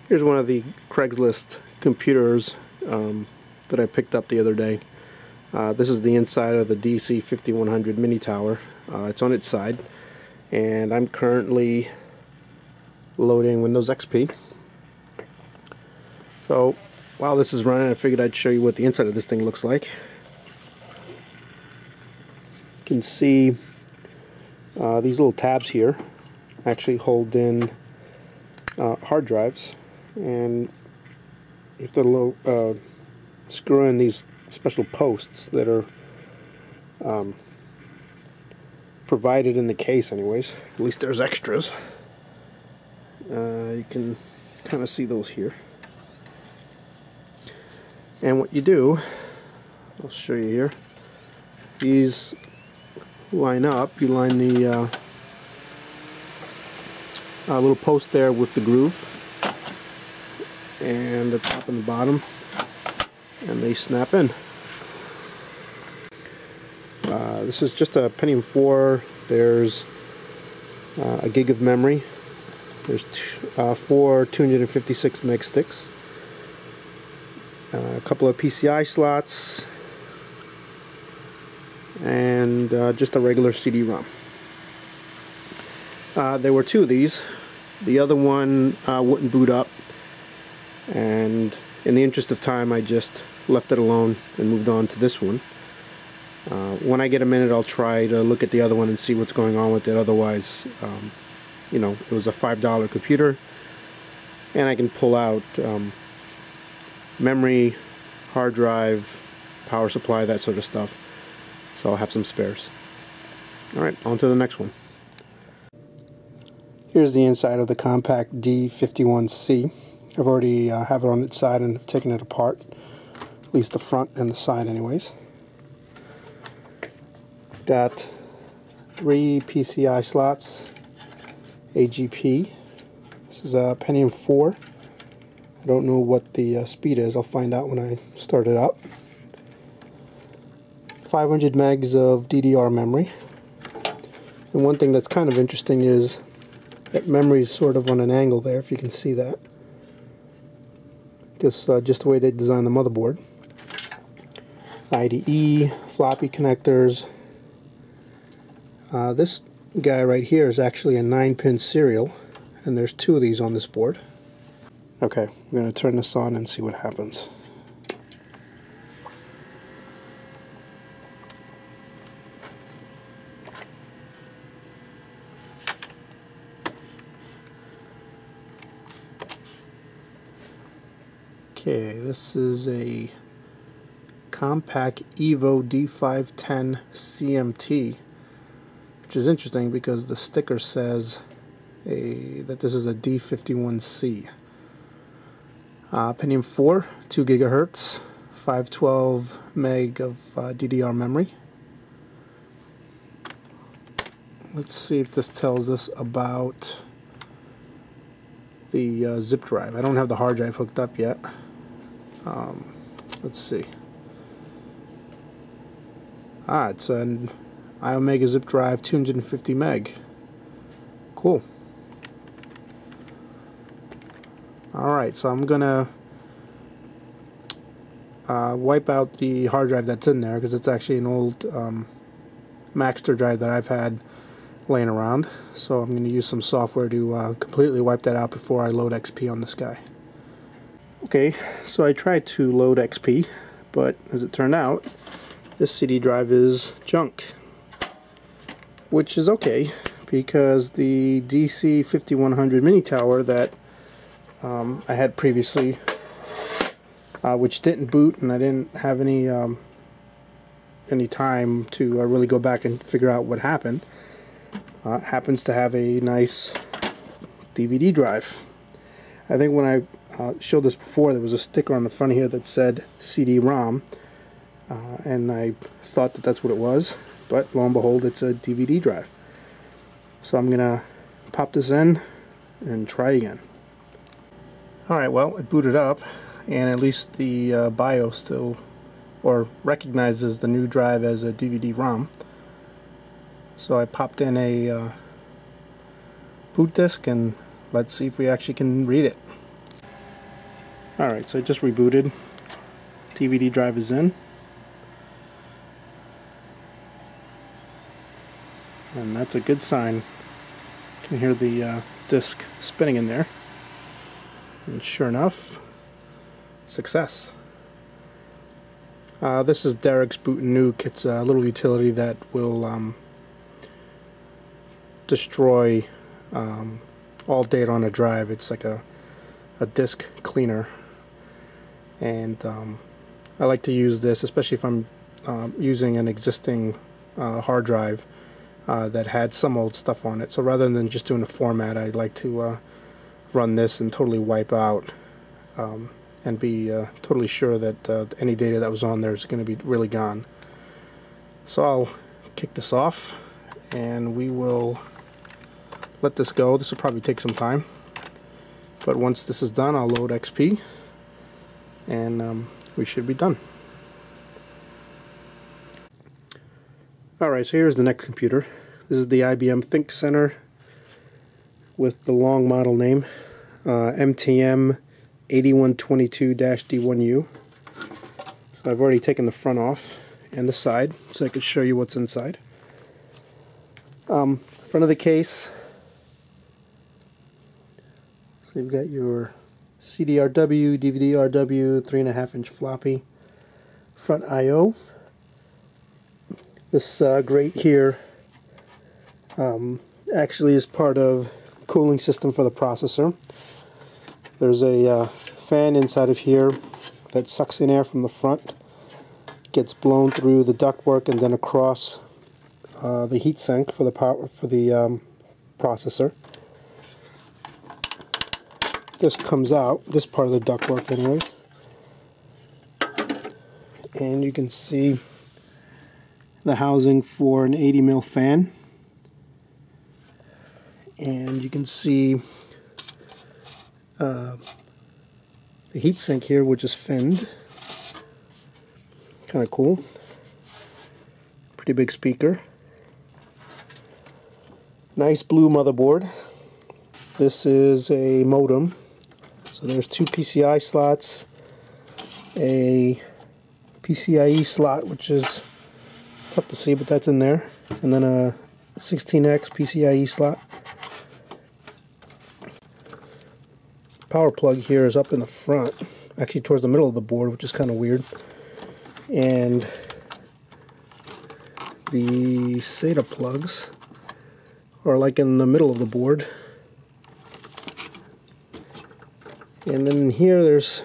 Here's one of the Craigslist computers that I picked up the other day. This is the inside of the DC 5100 mini tower. It's on its side, and I'm currently loading Windows XP. So while this is running, I figured I'd show you what the inside of this thing looks like. You can see these little tabs here actually hold in hard drives, and you have to screw in these special posts that are provided in the case anyways. At least there's extras. You can kind of see those here. And what you do, I'll show you here, these line up. You line the little post there with the groove, and the top and the bottom, and they snap in. This is just a Pentium 4. There's a gig of memory. There's four 256 meg sticks, a couple of PCI slots, and just a regular CD-ROM. There were two of these. The other one wouldn't boot up, and in the interest of time I just left it alone and moved on to this one. When I get a minute, I'll try to look at the other one and see what's going on with it. Otherwise, you know, it was a $5 computer, and I can pull out memory, hard drive, power supply, that sort of stuff. So I'll have some spares. Alright, on to the next one. Here's the inside of the compact D51C. I've already have it on its side and have taken it apart, at least the front and the side anyways. Got 3 PCI slots, AGP. This is a Pentium 4. I don't know what the speed is. I'll find out when I start it up. 500 megs of DDR memory. And one thing that's kind of interesting is that memory is sort of on an angle there, if you can see that. Just the way they designed the motherboard. IDE, floppy connectors. This guy right here is actually a 9-pin serial, and there's 2 of these on this board. Okay, I'm going to turn this on and see what happens. Okay, this is a compact Evo D510 CMT, which is interesting because the sticker says that this is a D51C. Pentium 4, 2 gigahertz, 512 meg of DDR memory. Let's see if this tells us about the zip drive. I don't have the hard drive hooked up yet. Let's see. It's an iOmega zip drive, 250 meg. Cool. Alright, so I'm gonna wipe out the hard drive that's in there, because it's actually an old Maxter drive that I've had laying around. So I'm going to use some software to completely wipe that out before I load XP on this guy. Okay, so I tried to load XP, but as it turned out, this CD drive is junk. Which is okay, because the DC 5100 mini tower that I had previously, which didn't boot, and I didn't have any time to really go back and figure out what happened, happens to have a nice DVD drive. I think when I showed this before, there was a sticker on the front here that said CD-ROM, and I thought that that's what it was, but lo and behold, it's a DVD drive. So I'm gonna pop this in and try again. Alright, well, it booted up, and at least the BIOS still, or recognizes the new drive as a DVD-ROM. So I popped in a boot disk, and let's see if we actually can read it. Alright, so I just rebooted. DVD drive is in. And that's a good sign. You can hear the disc spinning in there. And sure enough, success. This is Derek's Boot and Nuke. It's a little utility that will destroy all data on a drive. It's like a disk cleaner. And I like to use this, especially if I'm using an existing hard drive that had some old stuff on it. So rather than just doing a format, I like to run this and totally wipe out and be totally sure that any data that was on there is going to be really gone. So I'll kick this off and we will let this go. This will probably take some time, but once this is done, I'll load XP and we should be done. Alright, so here's the next computer. This is the IBM Think Center with the long model name, MTM 8122-D1U. So I've already taken the front off and the side so I could show you what's inside. Front of the case, so you've got your CD-RW, DVD-RW, 3.5-inch floppy, front I/O. This grate here actually is part of the cooling system for the processor. There's a fan inside of here that sucks in air from the front, gets blown through the ductwork and then across the heatsink for the processor. This comes out, this part of the ductwork anyways, and you can see the housing for an 80mm fan, and you can see the heatsink here, which is finned. Kind of cool. Pretty big speaker. Nice blue motherboard. This is a modem. So there's two PCI slots, a PCIe slot, which is tough to see, but that's in there, and then a 16X PCIe slot. Power plug here is up in the front, actually towards the middle of the board, which is kind of weird. And the SATA plugs are like in the middle of the board. And then here there's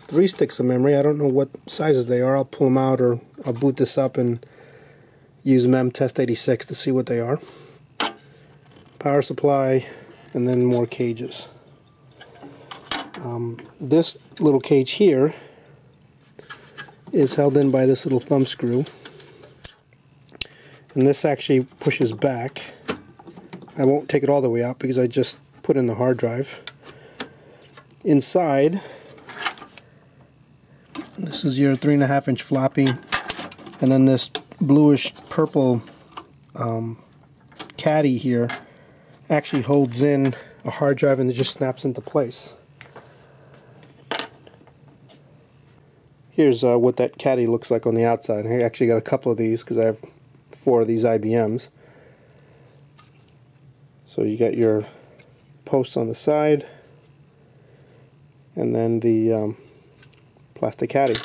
3 sticks of memory. I don't know what sizes they are. I'll pull them out, or I'll boot this up and use memtest86 to see what they are. Power supply, and then more cages. This little cage here is held in by this little thumb screw, and this actually pushes back. I won't take it all the way out because I just put in the hard drive. Inside, this is your 3.5-inch floppy, and then this bluish purple caddy here actually holds in a hard drive and it just snaps into place. Here's what that caddy looks like on the outside. I actually got a couple of these because I have 4 of these IBMs. So you got your posts on the side, and then the plastic caddy.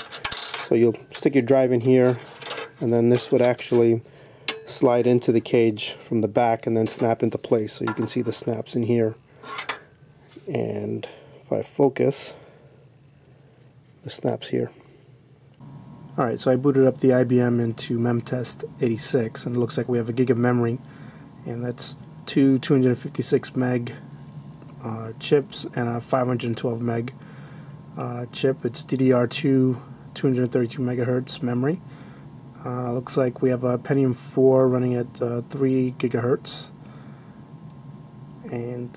So you'll stick your drive in here, and then this would actually slide into the cage from the back and then snap into place. So you can see the snaps in here. And if I focus, the snaps here. Alright, so I booted up the IBM into memtest86, and it looks like we have a gig of memory, and that's two 256 meg chips and a 512 meg chip. It's DDR2 232 megahertz memory. Looks like we have a Pentium 4 running at 3 gigahertz, and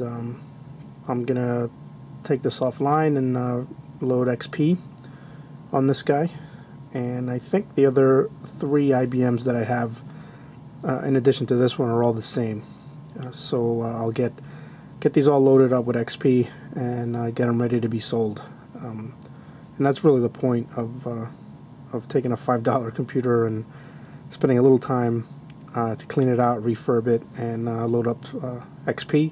I'm gonna take this offline and load XP on this guy. And I think the other 3 IBMs that I have in addition to this one are all the same. So I'll get these all loaded up with XP and get them ready to be sold. And that's really the point of taking a $5 computer and spending a little time to clean it out, refurb it, and load up XP.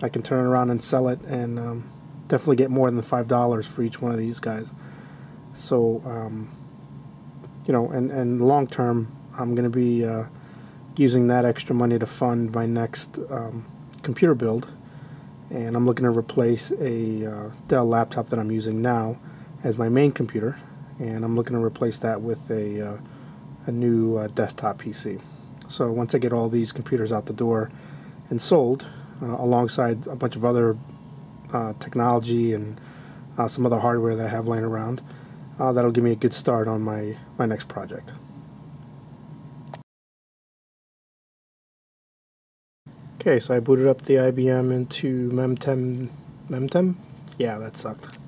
I can turn it around and sell it, and definitely get more than the $5 for each one of these guys. So, you know, and long term, I'm going to be using that extra money to fund my next computer build, and I'm looking to replace a Dell laptop that I'm using now as my main computer, and I'm looking to replace that with a new desktop PC. So once I get all these computers out the door and sold, alongside a bunch of other technology and some other hardware that I have laying around, that'll give me a good start on my next project. Okay, so I booted up the IBM into memtem. Yeah, that sucked.